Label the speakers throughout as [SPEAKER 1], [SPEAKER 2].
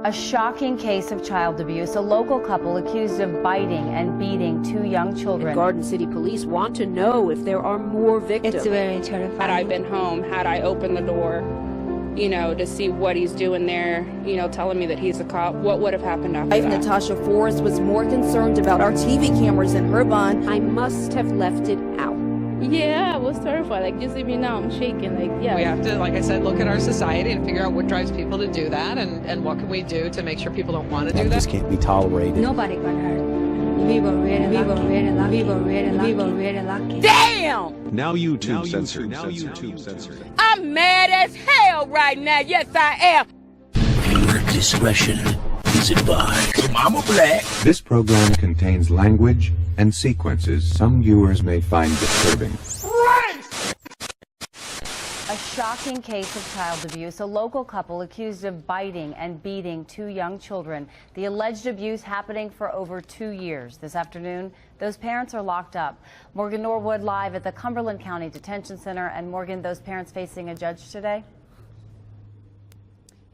[SPEAKER 1] A shocking case of child abuse. A local couple accused of biting and beating two young children.
[SPEAKER 2] And Garden City police want to know if there are more victims.
[SPEAKER 3] It's very terrifying.
[SPEAKER 4] Had I been home, had I opened the door, to see what he's doing there, telling me that he's a cop, what would have happened after that?
[SPEAKER 2] Natasha Forrest was more concerned about our TV cameras in her bond. I must have left it out.
[SPEAKER 4] Yeah, I was terrified. Just even now, I'm shaking.
[SPEAKER 5] We have to, like I said, look at our society and figure out what drives people to do that, and what can we do to make sure people don't want to do that.
[SPEAKER 6] This can't be tolerated.
[SPEAKER 3] Nobody got hurt. We were really lucky.
[SPEAKER 2] Damn!
[SPEAKER 7] Now YouTube censored.
[SPEAKER 2] I'm mad as hell right now. Yes, I am.
[SPEAKER 8] Viewer discretion is advised. Mama Black.
[SPEAKER 7] This program contains language and sequences some viewers may find disturbing.
[SPEAKER 1] A shocking case of child abuse. A local couple accused of biting and beating two young children. The alleged abuse happening for over 2 years. This afternoon, those parents are locked up. Morgan Norwood live at the Cumberland County Detention Center. And Morgan, those parents facing a judge today?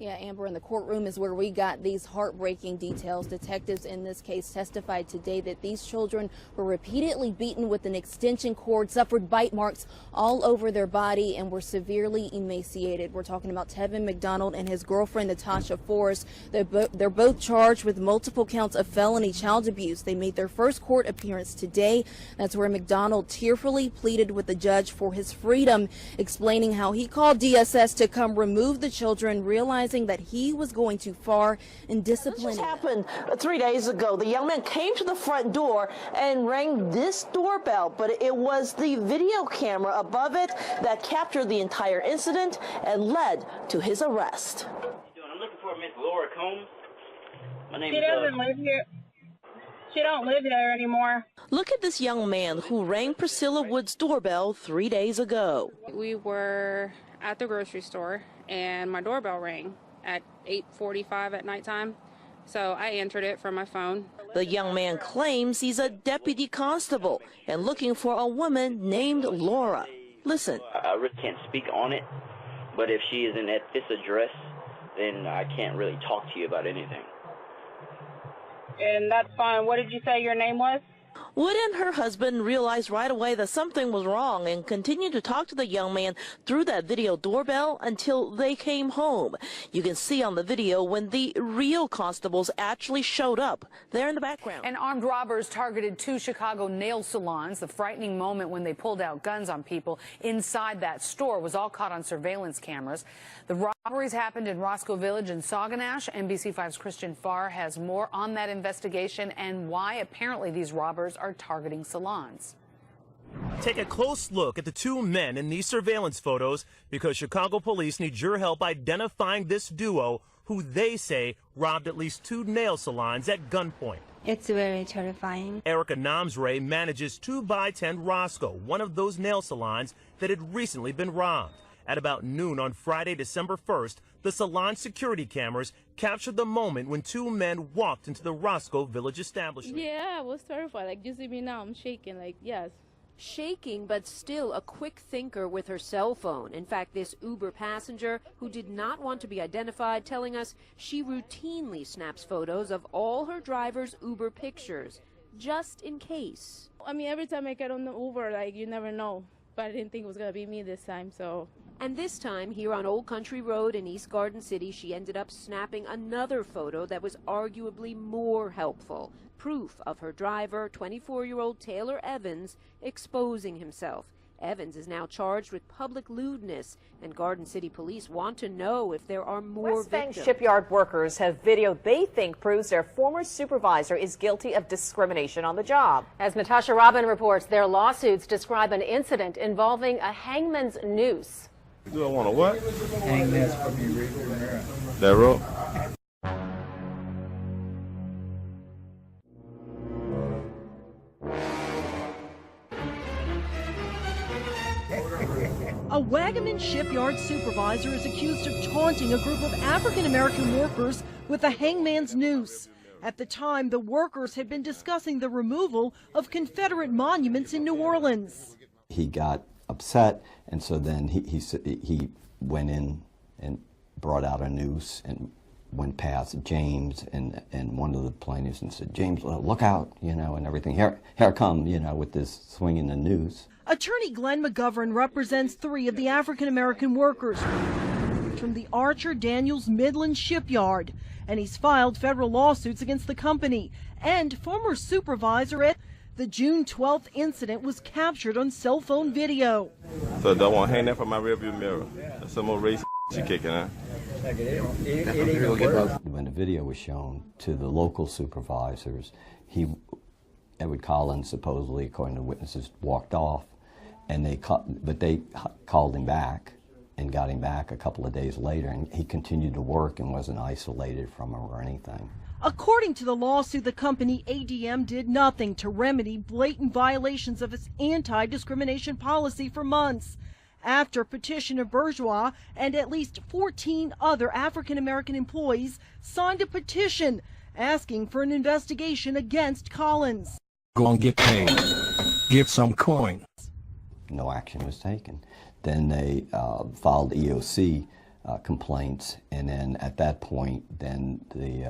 [SPEAKER 2] Yeah, Amber, in the courtroom is where we got these heartbreaking details. Detectives in this case testified today that these children were repeatedly beaten with an extension cord, suffered bite marks all over their body, and were severely emaciated. We're talking about Tevin McDonald and his girlfriend, Natasha Forrest. They're both charged with multiple counts of felony child abuse. They made their first court appearance today. That's where McDonald tearfully pleaded with the judge for his freedom, explaining how he called DSS to come remove the children, realizing that he was going too far in disciplining.
[SPEAKER 9] This happened 3 days ago. The young man came to the front door and rang this doorbell, but it was the video camera above it that captured the entire incident and led to his arrest.
[SPEAKER 10] I'm looking for Miss Laura Combs. My name
[SPEAKER 11] She doesn't live here. She don't live there anymore.
[SPEAKER 9] Look at this young man who rang Priscilla Wood's doorbell 3 days ago.
[SPEAKER 4] We were at the grocery store, and my doorbell rang at 8:45 at nighttime, so I answered it from my phone.
[SPEAKER 9] The young man claims he's a deputy constable and looking for a woman named Laura. Listen.
[SPEAKER 10] I really can't speak on it, but if she isn't at this address, then I can't really talk to you about anything.
[SPEAKER 11] And that's fine. What did you say your name was?
[SPEAKER 9] Wood and her husband realized right away that something was wrong and continued to talk to the young man through that video doorbell until they came home. You can see on the video when the real constables actually showed up there in the background.
[SPEAKER 12] And armed robbers targeted 2 Chicago nail salons. The frightening moment when they pulled out guns on people inside that store was all caught on surveillance cameras. The robberies happened in Roscoe Village and Sauganash. NBC5's Christian Farr has more on that investigation and why apparently these robbers are targeting salons.
[SPEAKER 13] Take a close look at the two men in these surveillance photos because Chicago police need your help identifying this duo who they say robbed at least 2 nail salons at gunpoint.
[SPEAKER 3] It's very terrifying.
[SPEAKER 13] Erica Namsray manages 2x10 Roscoe, one of those nail salons that had recently been robbed. At about noon on Friday, December 1st, the salon security cameras captured the moment when 2 men walked into the Roscoe Village establishment.
[SPEAKER 4] Yeah, I was terrified. Just even now, I'm shaking. Yes.
[SPEAKER 2] Shaking, but still a quick thinker with her cell phone. In fact, this Uber passenger who did not want to be identified telling us she routinely snaps photos of all her drivers' Uber pictures, just in case.
[SPEAKER 4] I mean, every time I get on the Uber, you never know. But I didn't think it was going to be me this time, so.
[SPEAKER 2] And this time, here on Old Country Road in East Garden City, she ended up snapping another photo that was arguably more helpful. Proof of her driver, 24-year-old Taylor Evans, exposing himself. Evans is now charged with public lewdness, and Garden City police want to know if there are more
[SPEAKER 14] West Bank
[SPEAKER 2] victims.
[SPEAKER 14] shipyard workers have video they think proves their former supervisor is guilty of discrimination on the job. As Natasha Robin reports, their lawsuits describe an incident involving a hangman's noose.
[SPEAKER 15] Do I want a what?
[SPEAKER 16] Hangman's from you read from there.
[SPEAKER 15] That rope?
[SPEAKER 17] A Wagaman shipyard supervisor is accused of taunting a group of African-American workers with a hangman's noose. At the time, the workers had been discussing the removal of Confederate monuments in New Orleans.
[SPEAKER 6] He got upset, and so then he went in and brought out a noose and went past James and one of the plaintiffs and said, "James, look out," and everything. Here I come, with this swinging the noose.
[SPEAKER 17] Attorney Glenn McGovern represents 3 of the African-American workers from the Archer Daniels Midland shipyard, and he's filed federal lawsuits against the company and former supervisor at the June 12th incident was captured on cell phone video.
[SPEAKER 15] So don't want to hang that from my rearview mirror. That's some more race she kicking, huh?
[SPEAKER 6] When the video was shown to the local supervisors, Edward Collins supposedly, according to witnesses, walked off, and they called him back and got him back a couple of days later, and he continued to work and wasn't isolated from her or anything.
[SPEAKER 17] According to the lawsuit, the company ADM did nothing to remedy blatant violations of its anti-discrimination policy for months. After Petitioner Bourgeois and at least 14 other African-American employees signed a petition asking for an investigation against Collins.
[SPEAKER 8] Go and get paid. Get some coin.
[SPEAKER 6] No action was taken. Then they filed EOC complaints, and then at that point, then the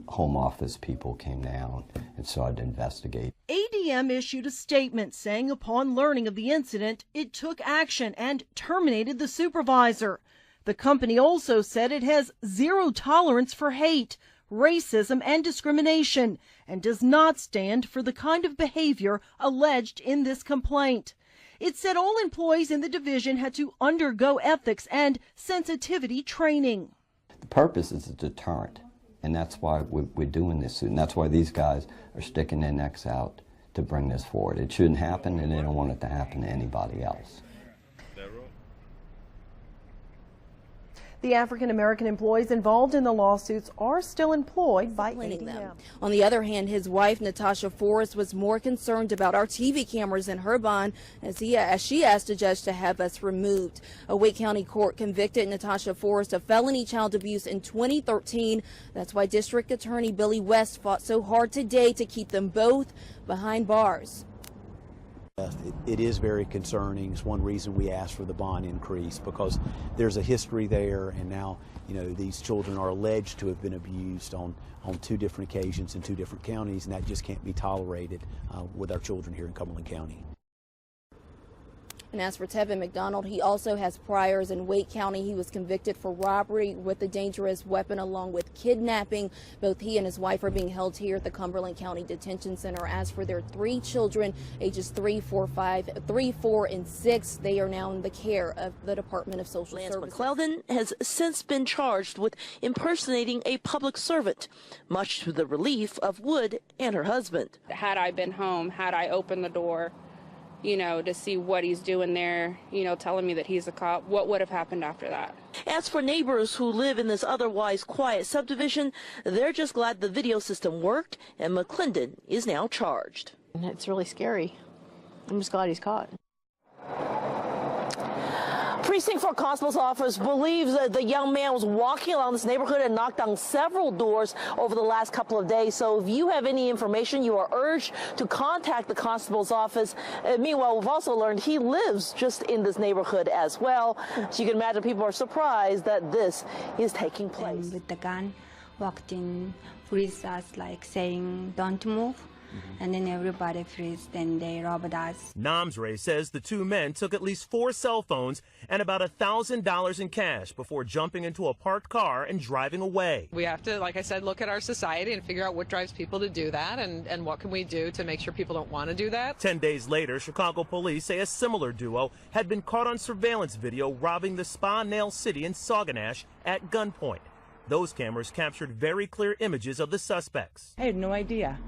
[SPEAKER 6] Home Office people came down and started to investigate.
[SPEAKER 17] ADM issued a statement saying upon learning of the incident, it took action and terminated the supervisor. The company also said it has zero tolerance for hate, racism, and discrimination, and does not stand for the kind of behavior alleged in this complaint. It said all employees in the division had to undergo ethics and sensitivity training.
[SPEAKER 6] The purpose is a deterrent, and that's why we're doing this suit, and that's why these guys are sticking their necks out to bring this forward. It shouldn't happen, and they don't want it to happen to anybody else.
[SPEAKER 17] The African-American employees involved in the lawsuits are still employed by ADM.
[SPEAKER 2] On the other hand, his wife, Natasha Forrest, was more concerned about our TV cameras in her bond as she asked a judge to have us removed. A Wake County court convicted Natasha Forrest of felony child abuse in 2013. That's why District Attorney Billy West fought so hard today to keep them both behind bars.
[SPEAKER 18] It is very concerning. It's one reason we asked for the bond increase, because there's a history there, and now these children are alleged to have been abused on 2 different occasions in 2 different counties, and that just can't be tolerated with our children here in Cumberland County.
[SPEAKER 2] And as for Tevin McDonald, he also has priors in Wake County. He was convicted for robbery with a dangerous weapon along with kidnapping. Both he and his wife are being held here at the Cumberland County Detention Center. As for their 3 children, ages 3, 4, and 6, they are now in the care of the Department of Social Services.
[SPEAKER 9] Gladden has since been charged with impersonating a public servant, much to the relief of Wood and her husband.
[SPEAKER 4] Had I been home, had I opened the door, to see what he's doing there, telling me that he's a cop, what would have happened after that?
[SPEAKER 9] As for neighbors who live in this otherwise quiet subdivision, they're just glad the video system worked and McClendon is now charged.
[SPEAKER 19] It's really scary. I'm just glad he's caught.
[SPEAKER 9] Precinct 4 Constable's office believes that the young man was walking around this neighborhood and knocked on several doors over the last couple of days. So if you have any information, you are urged to contact the constable's office. Meanwhile, we've also learned he lives just in this neighborhood as well. So you can imagine people are surprised that this is taking place.
[SPEAKER 3] And with the gun, walked in, freeze us, like saying, "Don't move." And then everybody freeze, then they robbed us.
[SPEAKER 13] Namsray says the 2 men took at least 4 cell phones and about $1,000 in cash before jumping into a parked car and driving away.
[SPEAKER 5] We have to, like I said, look at our society and figure out what drives people to do that, and what can we do to make sure people don't want to do that.
[SPEAKER 13] 10 days later, Chicago police say a similar duo had been caught on surveillance video robbing the Spa Nail City in Sauganash at gunpoint. Those cameras captured very clear images of the suspects.
[SPEAKER 20] I had no idea.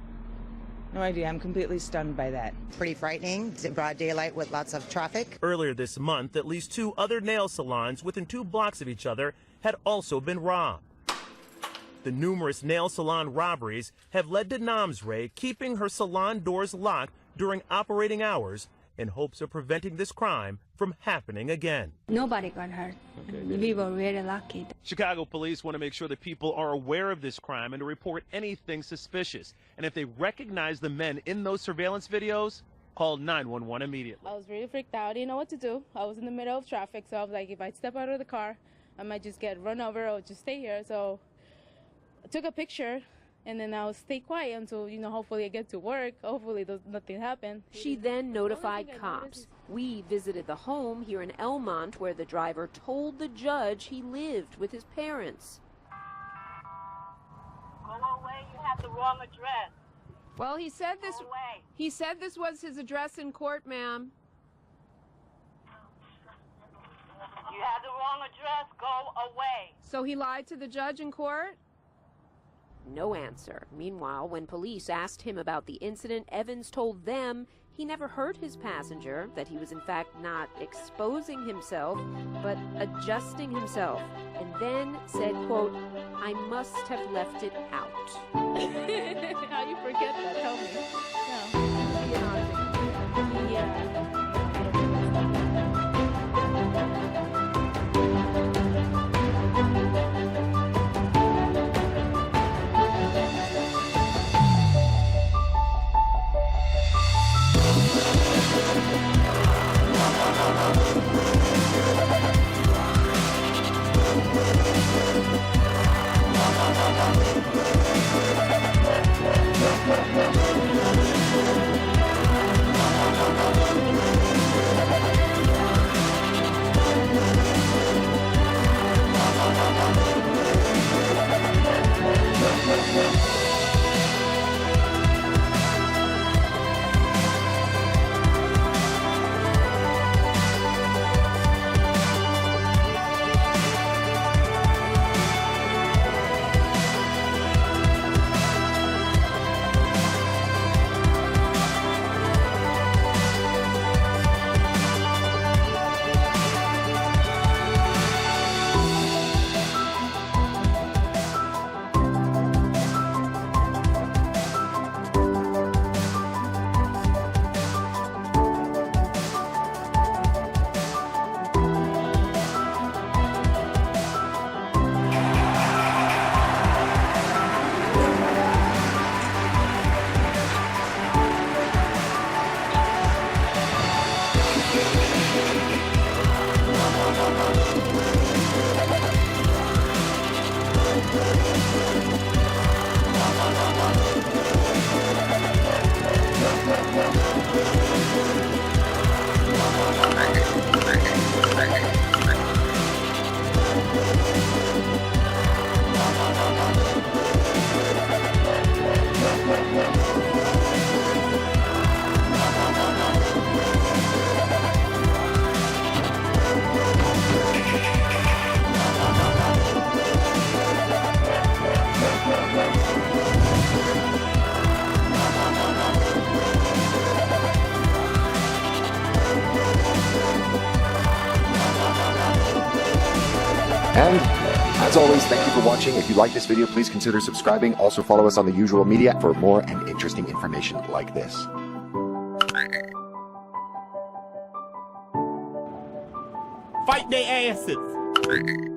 [SPEAKER 20] No idea. I'm completely stunned by that.
[SPEAKER 21] Pretty frightening. It's in broad daylight with lots of traffic.
[SPEAKER 13] Earlier this month, at least 2 other nail salons within 2 blocks of each other had also been robbed. The numerous nail salon robberies have led to Namsray keeping her salon doors locked during operating hours in hopes of preventing this crime from happening again.
[SPEAKER 3] Nobody got hurt. We were really lucky.
[SPEAKER 13] Chicago police want to make sure that people are aware of this crime and to report anything suspicious. And if they recognize the men in those surveillance videos, call 911 immediately.
[SPEAKER 11] I was really freaked out. I didn't know what to do. I was in the middle of traffic, so I was like, if I step out of the car, I might just get run over or just stay here. So took a picture, and then I'll stay quiet until, hopefully I get to work. Hopefully nothing happened.
[SPEAKER 7] She then notified cops. We visited the home here in Elmont where the driver told the judge he lived with his parents.
[SPEAKER 11] Go away, you have the wrong address.
[SPEAKER 7] Well, he said this was his address in court, ma'am.
[SPEAKER 11] You have the wrong address, go away.
[SPEAKER 7] So he lied to the judge in court? No answer. Meanwhile, when police asked him about the incident, Evans told them he never hurt his passenger, that he was in fact not exposing himself, but adjusting himself, and then said, quote, "I must have left it out."
[SPEAKER 11] How you forget that? Tell me. No. Yeah.
[SPEAKER 22] And as always, thank you for watching. If you like this video, please consider subscribing. Also follow us on the usual media for more and interesting information like this.
[SPEAKER 13] Fight their asses.